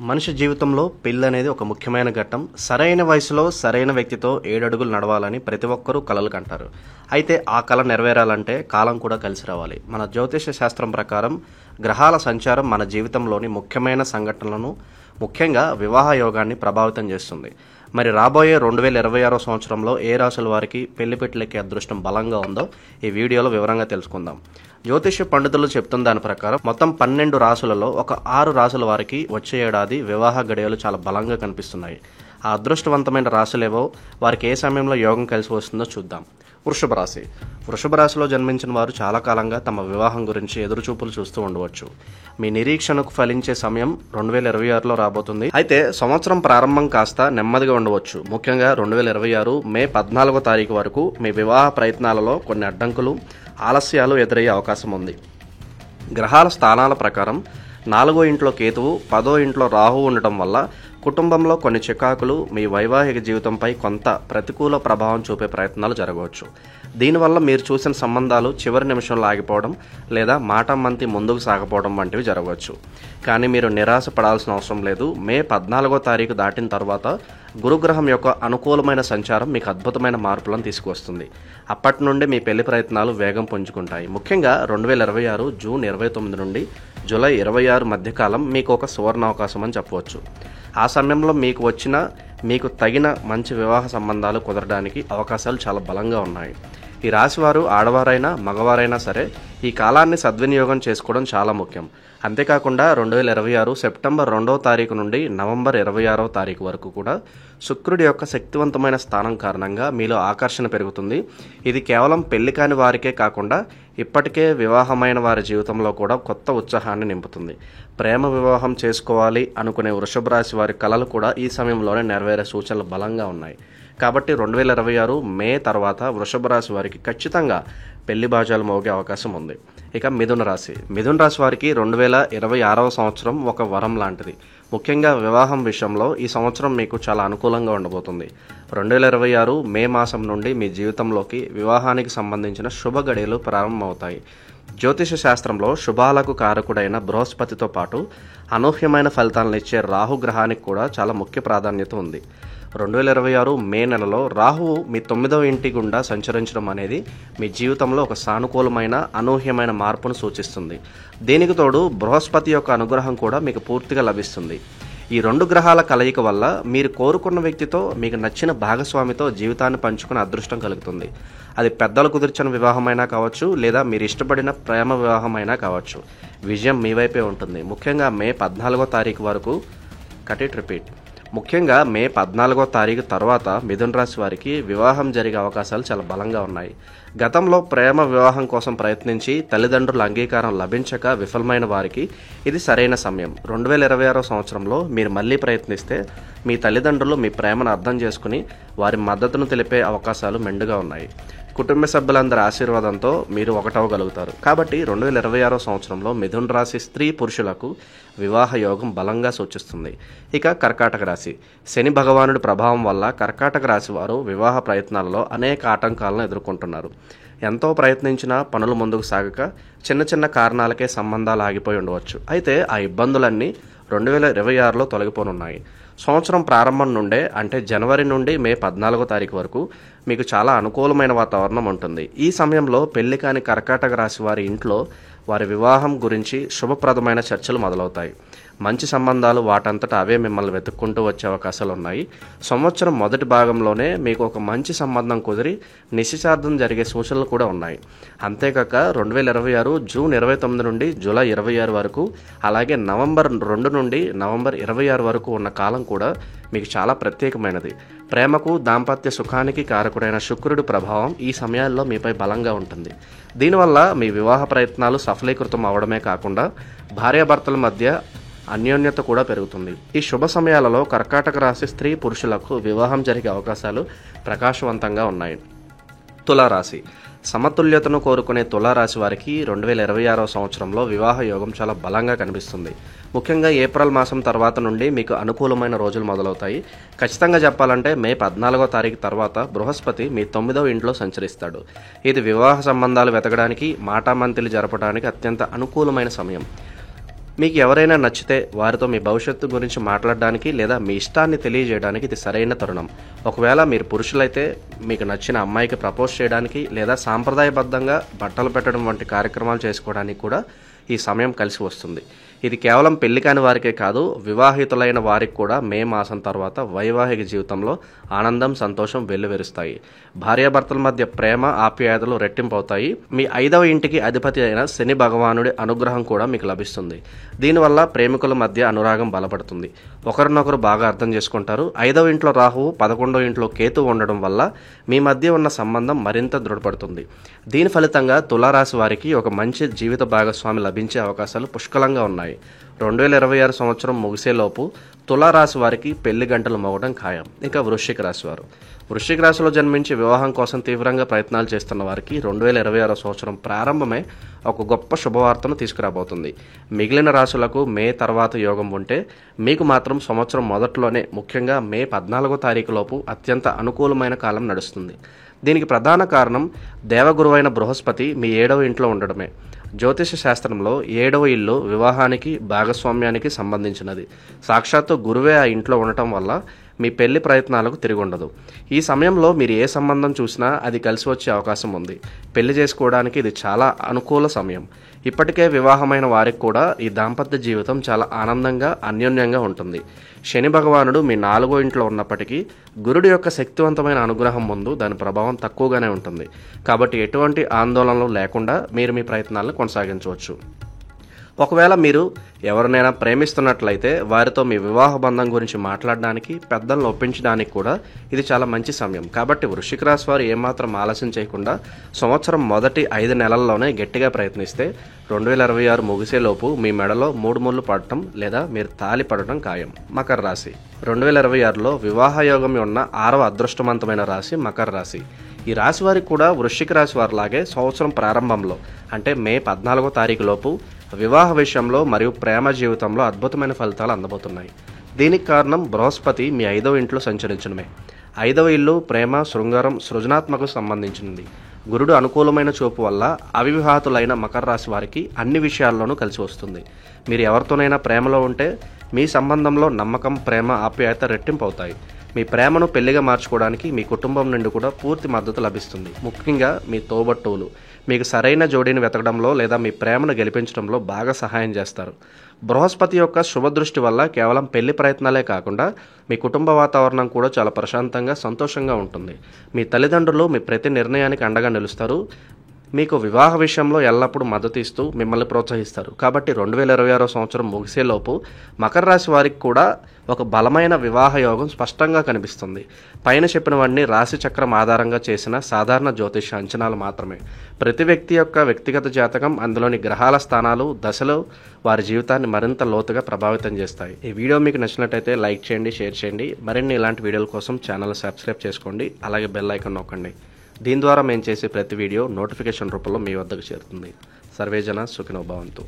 మనిషి జీవితంలో పెళ్లి అనేది ఒక ముఖ్యమైన ఘట్టం. సరైన వయసులో సరైన వ్యక్తితో 7 అడుగులు నడవాలని ప్రతి ఒక్కరూ కలలు కంటారు. అయితే ఆ కల నెరవేరాలంటే కాలం కూడా కలిసి రావాలి. మన జ్యోతిష శాస్త్రం ప్రకారం గ్రహాల సంచారం మన జీవితంలోని ముఖ్యమైన సంఘటనలను, ముఖ్యంగా వివాహ యోగాన్ని ప్రభావితం చేస్తుంది. మరి రాబోయే 2026 సంవత్సరంలో ఏ రాశుల వారికి పెళ్లి పెట్టలెక్కే అదృష్టం బలంగా ఉందో ఈ వీడియోలో వివరంగా తెలుసుకుందాం. జ్యోతిష్య పండితులు చెప్తున్న దాని ప్రకారం మొత్తం 12 రాశులలో ఒక 6 రాశుల వారికి వచ్చే ఏడాది వివాహ గడియలు చాలా బలంగా కనిపిస్తున్నాయి. ఆ అదృష్టవంతమైన రాశులేవో, వారికి ఏ సమయంలో యోగం కలిసి వస్తుందో చూద్దాం. వృషభ రాశి. వృషభ రాశిలో జన్మించిన వారు చాలా కాలంగా తమ వివాహం గురించి ఎదురుచూపులు చూస్తూ ఉండవచ్చు. మీ నిరీక్షణకు ఫలించే సమయం 2026లో రాబోతుంది. అయితే సంవత్సరం ప్రారంభం కాస్త నెమ్మదిగా ఉండవచ్చు. ముఖ్యంగా 2026 మే 14వ తారీఖు వరకు మీ వివాహ ప్రయత్నాలలో కొన్ని అడ్డంకులు, ఆలస్యాలు ఎదురయ్యే అవకాశం ఉంది. గ్రహాల స్థానాల ప్రకారం 4వ ఇంట్లో కేతువు, 10వ ఇంట్లో రాహువు ఉండటం వల్ల కుటుంబంలో కొన్ని చికాకులు, మీ వైవాహిక జీవితంపై కొంత ప్రతికూల ప్రభావం చూపే ప్రయత్నాలు జరగవచ్చు. దీనివల్ల మీరు చూసిన సంబంధాలు చివరి నిమిషంలో ఆగిపోవడం లేదా మాటమంతి ముందుకు సాగపోవడం వంటివి జరగవచ్చు. కానీ మీరు నిరాశ పడాల్సిన అవసరం లేదు. మే 14వ తారీఖు దాటిన తర్వాత గురుగ్రహం యొక్క అనుకూలమైన సంచారం మీకు అద్భుతమైన మార్పులను తీసుకువస్తుంది. అప్పటి నుండి మీ పెళ్లి ప్రయత్నాలు వేగం పుంజుకుంటాయి. ముఖ్యంగా 2026 జూన్ 29 నుండి జూలై 26 మధ్యకాలం మీకు ఒక సువర్ణావకాశం అని చెప్పవచ్చు. ఆ సమయంలో మీకు తగిన మంచి వివాహ సంబంధాలు కుదరడానికి అవకాశాలు చాలా బలంగా ఉన్నాయి. ఈ రాశివారు ఆడవారైనా మగవారైనా సరే ఈ కాలాన్ని సద్వినియోగం చేసుకోవడం చాలా ముఖ్యం. అంతేకాకుండా 2026 సెప్టెంబర్ 2వ తారీఖు నుండి నవంబర్ 26వ తారీఖు వరకు కూడా శుక్రుడి యొక్క శక్తివంతమైన స్థానం కారణంగా మీలో ఆకర్షణ పెరుగుతుంది. ఇది కేవలం పెళ్లి కాని వారికే కాకుండా ఇప్పటికే వివాహమైన వారి జీవితంలో కూడా కొత్త ఉత్సాహాన్ని నింపుతుంది. ప్రేమ వివాహం చేసుకోవాలి అనుకునే వృషభ రాశి వారి కలలు కూడా ఈ సమయంలోనే నెరవేరే సూచనలు బలంగా ఉన్నాయి. కాబట్టి 2026 మే తర్వాత వృషభ రాశి వారికి ఖచ్చితంగా పెళ్లి బాజాలు మోగే అవకాశం ఉంది. ఇక మిథున రాశి. మిథున రాశి వారికి 2026వ సంవత్సరం ఒక వరం లాంటిది. ముఖ్యంగా వివాహం విషయంలో ఈ సంవత్సరం మీకు చాలా అనుకూలంగా ఉండబోతుంది. 2026 మే మాసం నుండి మీ జీవితంలోకి వివాహానికి సంబంధించిన శుభ గడియలు ప్రారంభమవుతాయి. జ్యోతిష శాస్త్రంలో శుభాలకు కారకుడైన బృహస్పతితో పాటు అనూహ్యమైన ఫలితాలను ఇచ్చే రాహుగ్రహానికి కూడా చాలా ముఖ్య ప్రాధాన్యత ఉంది. 2026 మే నెలలో రాహువు మీ 9వ ఇంటి గుండా సంచరించడం అనేది మీ జీవితంలో ఒక సానుకూలమైన, అనూహ్యమైన మార్పును సూచిస్తుంది. దీనికి తోడు బృహస్పతి యొక్క అనుగ్రహం కూడా మీకు పూర్తిగా లభిస్తుంది. ఈ 2 గ్రహాల కలయిక వల్ల మీరు కోరుకున్న వ్యక్తితో, మీకు నచ్చిన భాగస్వామితో జీవితాన్ని పంచుకునే అదృష్టం కలుగుతుంది. అది పెద్దలు కుదిర్చిన వివాహమైనా కావచ్చు, లేదా మీరు ఇష్టపడిన ప్రేమ వివాహమైనా కావచ్చు. విజయం మీ వైపే ఉంటుంది. ముఖ్యంగా మే 14వ తారీఖు వరకు ముఖ్యంగా మే 14వ తారీఖు తర్వాత మిథున రాశి వారికి వివాహం జరిగే అవకాశాలు చాలా బలంగా ఉన్నాయి. గతంలో ప్రేమ వివాహం కోసం ప్రయత్నించి తల్లిదండ్రుల అంగీకారం లభించక విఫలమైన వారికి ఇది సరైన సమయం. 2026 సంవత్సరంలో మీరు మళ్ళీ ప్రయత్నిస్తే మీ తల్లిదండ్రులు మీ ప్రేమను అర్థం చేసుకుని వారి మద్దతును తెలిపే అవకాశాలు మెండుగా ఉన్నాయి. కుటుంబ సభ్యులందరి ఆశీర్వాదంతో మీరు ఒకటవగలుగుతారు. కాబట్టి 2026 సంవత్సరంలో మిథున రాశి స్త్రీ పురుషులకు వివాహ యోగం బలంగా సూచిస్తుంది. ఇక కర్కాటక రాశి. శని భగవానుడి ప్రభావం వల్ల కర్కాటక రాశి వారు వివాహ ప్రయత్నాలలో అనేక ఆటంకాలను ఎదుర్కొంటున్నారు. ఎంతో ప్రయత్నించినా పనులు ముందుకు సాగక చిన్న చిన్న కారణాలకే సంబంధాలు ఆగిపోయి ఉండవచ్చు. అయితే ఆ ఇబ్బందులన్నీ 2026లో తొలగిపోనున్నాయి. సంవత్సరం ప్రారంభం నుండే, అంటే జనవరి నుండి మే 14వ తారీఖు వరకు మీకు చాలా అనుకూలమైన వాతావరణం ఉంటుంది. ఈ సమయంలో పెళ్లి కాని కర్కాటక రాశి వారి ఇంట్లో వారి వివాహం గురించి శుభప్రదమైన చర్చలు మొదలవుతాయి. మంచి సంబంధాలు వాటంతటా అవే మిమ్మల్ని వెతుక్కుంటూ వచ్చే అవకాశాలు ఉన్నాయి. సంవత్సరం మొదటి భాగంలోనే మీకు ఒక మంచి సంబంధం కుదిరి నిశ్చితార్థం జరిగే సూచనలు కూడా ఉన్నాయి. అంతేకాక 2026 జూన్ 29 నుండి జూలై 26 వరకు, అలాగే నవంబర్ 2 నుండి నవంబర్ 26 వరకు ఉన్న కాలం కూడా మీకు చాలా ప్రత్యేకమైనది. ప్రేమకు, దాంపత్య సుఖానికి కారకుడైన శుక్రుడి ప్రభావం ఈ సమయాల్లో మీపై బలంగా ఉంటుంది. దీనివల్ల మీ వివాహ ప్రయత్నాలు సఫలీకృతం అవడమే కాకుండా భార్యాభర్తల మధ్య అన్యోన్యత కూడా పెరుగుతుంది. ఈ శుభ సమయాలలో కర్కాటక రాశి స్త్రీ పురుషులకు వివాహం జరిగే అవకాశాలు ప్రకాశవంతంగా ఉన్నాయి. తులారాశి. సమతుల్యతను కోరుకునే తులారాశి వారికి 2026 సంవత్సరంలో వివాహ యోగం చాలా బలంగా కనిపిస్తుంది. ముఖ్యంగా ఏప్రిల్ మాసం తర్వాత నుండి మీకు అనుకూలమైన రోజులు మొదలవుతాయి. ఖచ్చితంగా చెప్పాలంటే మే 14వ తారీఖు తర్వాత బృహస్పతి మీ 9వ ఇంట్లో సంచరిస్తాడు. ఇది వివాహ సంబంధాలు వెతకడానికి, మాటామంతిలు జరపడానికి అత్యంత అనుకూలమైన సమయం. మీకు ఎవరైనా నచ్చితే వారితో మీ భవిష్యత్తు గురించి మాట్లాడడానికి లేదా మీ ఇష్టాన్ని తెలియజేయడానికి ఇది సరైన తరుణం. ఒకవేళ మీరు పురుషులైతే మీకు నచ్చిన అమ్మాయికి ప్రపోజ్ చేయడానికి లేదా సాంప్రదాయబద్ధంగా బట్టలు పెట్టడం వంటి కార్యక్రమాలు చేసుకోవడానికి కూడా ఈ సమయం కలిసి వస్తుంది. ఇది కేవలం పెళ్లి కాని వారికే కాదు, వివాహితులైన వారికి కూడా మే మాసం తర్వాత వైవాహిక జీవితంలో ఆనందం, సంతోషం వెల్లువెరుస్తాయి. భార్యాభర్తల మధ్య ప్రేమ, ఆప్యాయతలు రెట్టింపవుతాయి. మీ 5వ ఇంటికి అధిపతి అయిన శని భగవానుడి అనుగ్రహం కూడా మీకు లభిస్తుంది. దీనివల్ల ప్రేమికుల మధ్య అనురాగం బలపడుతుంది. ఒకరినొకరు బాగా అర్థం చేసుకుంటారు. 5వ ఇంట్లో రాహువు, 11వ ఇంట్లో కేతు ఉండడం వల్ల మీ మధ్య ఉన్న సంబంధం మరింత దృఢపడుతుంది. దీని ఫలితంగా తులారాశి వారికి ఒక మంచి జీవిత భాగస్వామి లభించే అవకాశాలు పుష్కలంగా ఉన్నాయి. 2026 సంవత్సరం ముగిసేలోపు తులారాశి వారికి పెళ్లి గంటలు మోగడం ఖాయం. ఇక వృశ్చిక రాశి వారు, వృశ్చిక రాశిలో జన్మించి వివాహం కోసం తీవ్రంగా ప్రయత్నాలు చేస్తున్న వారికి 2026 సంవత్సరం ప్రారంభమే ఒక గొప్ప శుభవార్తను తీసుకురాబోతుంది. మిగిలిన రాశులకు మే తర్వాత యోగం ఉంటే మీకు మాత్రం సంవత్సరం మొదట్లోనే, ముఖ్యంగా మే 14వ తారీఖులోపు అత్యంత అనుకూలమైన కాలం నడుస్తుంది. దీనికి ప్రధాన కారణం దేవగురువైన బృహస్పతి మీ 7వ ఇంట్లో ఉండడమే. జ్యోతిష శాస్త్రంలో 7వ ఇల్లు వివాహానికి, భాగస్వామ్యానికి సంబంధించినది. సాక్షాత్తు గురువే ఆ ఇంట్లో ఉండటం వల్ల మీ పెళ్లి ప్రయత్నాలకు తిరుగుండదు. ఈ సమయంలో మీరు ఏ సంబంధం చూసినా అది కలిసి వచ్చే అవకాశం ఉంది. పెళ్లి చేసుకోవడానికి ఇది చాలా అనుకూల సమయం. ఇప్పటికే వివాహమైన వారికి కూడా ఈ దాంపత్య జీవితం చాలా ఆనందంగా, అన్యోన్యంగా ఉంటుంది. శని భగవానుడు మీ 4వ ఇంట్లో ఉన్నప్పటికీ గురుడి యొక్క శక్తివంతమైన అనుగ్రహం ముందు దాని ప్రభావం తక్కువగానే ఉంటుంది. కాబట్టి ఎటువంటి ఆందోళనలు లేకుండా మీరు మీ ప్రయత్నాలను కొనసాగించవచ్చు. ఒకవేళ మీరు ఎవరినైనా ప్రేమిస్తున్నట్లయితే వారితో మీ వివాహ బంధం గురించి మాట్లాడడానికి, పెద్దలను ఒప్పించడానికి కూడా ఇది చాలా మంచి సమయం. కాబట్టి వృశ్చిక రాశి వారు ఏమాత్రం ఆలస్యం చేయకుండా సంవత్సరం మొదటి 5 నెలల్లోనే గట్టిగా ప్రయత్నిస్తే 2026 ముగిసేలోపు మీ మెడలో 3 ముళ్ళు పడటం లేదా మీరు తాళి పడటం ఖాయం. మకర రాశి, 2026లో వివాహ యోగం ఉన్న 6వ అదృష్టవంతమైన రాశి మకర రాశి. ఈ రాశి వారికి కూడా వృశ్చిక రాశి వారిలాగే సంవత్సరం ప్రారంభంలో అంటే మే 14వ తారీఖులోపు వివాహ విషయంలో మరియు ప్రేమ జీవితంలో అద్భుతమైన ఫలితాలు అందబోతున్నాయి. దీనికి కారణం బృహస్పతి మీ 5వ ఇంట్లో సంచరించడమే. 5వ ఇల్లు ప్రేమ, శృంగారం, సృజనాత్మకు సంబంధించినది. గురుడు అనుకూలమైన చూపు వల్ల అవివాహితులైన మకర రాశి వారికి అన్ని విషయాల్లోనూ కలిసి వస్తుంది. మీరు ఎవరితోనైనా ప్రేమలో ఉంటే మీ సంబంధంలో నమ్మకం, ప్రేమ, ఆప్యాయత రెట్టింపు అవుతాయి. మీ ప్రేమను పెళ్లిగా మార్చుకోవడానికి మీ కుటుంబం నుండి కూడా పూర్తి మద్దతు లభిస్తుంది. ముఖ్యంగా మీ తోబట్టువులు మీకు సరైన జోడీని వెతకడంలో లేదా మీ ప్రేమను గెలిపించడంలో బాగా సహాయం చేస్తారు. బృహస్పతి యొక్క శుభదృష్టి వల్ల కేవలం పెళ్లి ప్రయత్నాలే కాకుండా మీ కుటుంబ వాతావరణం కూడా చాలా ప్రశాంతంగా, సంతోషంగా ఉంటుంది. మీ తల్లిదండ్రులు మీ ప్రతి నిర్ణయానికి అండగా నిలుస్తారు. మీకు వివాహ విషయంలో ఎల్లప్పుడూ మద్దతు ఇస్తూ మిమ్మల్ని ప్రోత్సహిస్తారు. కాబట్టి 2026 సంవత్సరం ముగిసేలోపు మకర రాశి వారికి కూడా ఒక బలమైన వివాహ యోగం స్పష్టంగా కనిపిస్తుంది. పైన చెప్పినవన్నీ రాశి చక్రం ఆధారంగా చేసిన సాధారణ జ్యోతిష అంచనాలు మాత్రమే. ప్రతి వ్యక్తి యొక్క వ్యక్తిగత జాతకం, అందులోని గ్రహాల స్థానాలు, దశలు వారి జీవితాన్ని మరింత లోతుగా ప్రభావితం చేస్తాయి. ఈ వీడియో మీకు నచ్చినట్టయితే లైక్ చేయండి, షేర్ చేయండి. మరిన్ని ఇలాంటి వీడియోల కోసం ఛానల్ సబ్స్క్రైబ్ చేసుకోండి. అలాగే బెల్ ఐకాన్ నొక్కండి. దీని ద్వారా మేము చేసే ప్రతి వీడియో నోటిఫికేషన్ రూపంలో మీ వద్దకు చేరుతుంది. సర్వేజన సుఖినో భవంతు.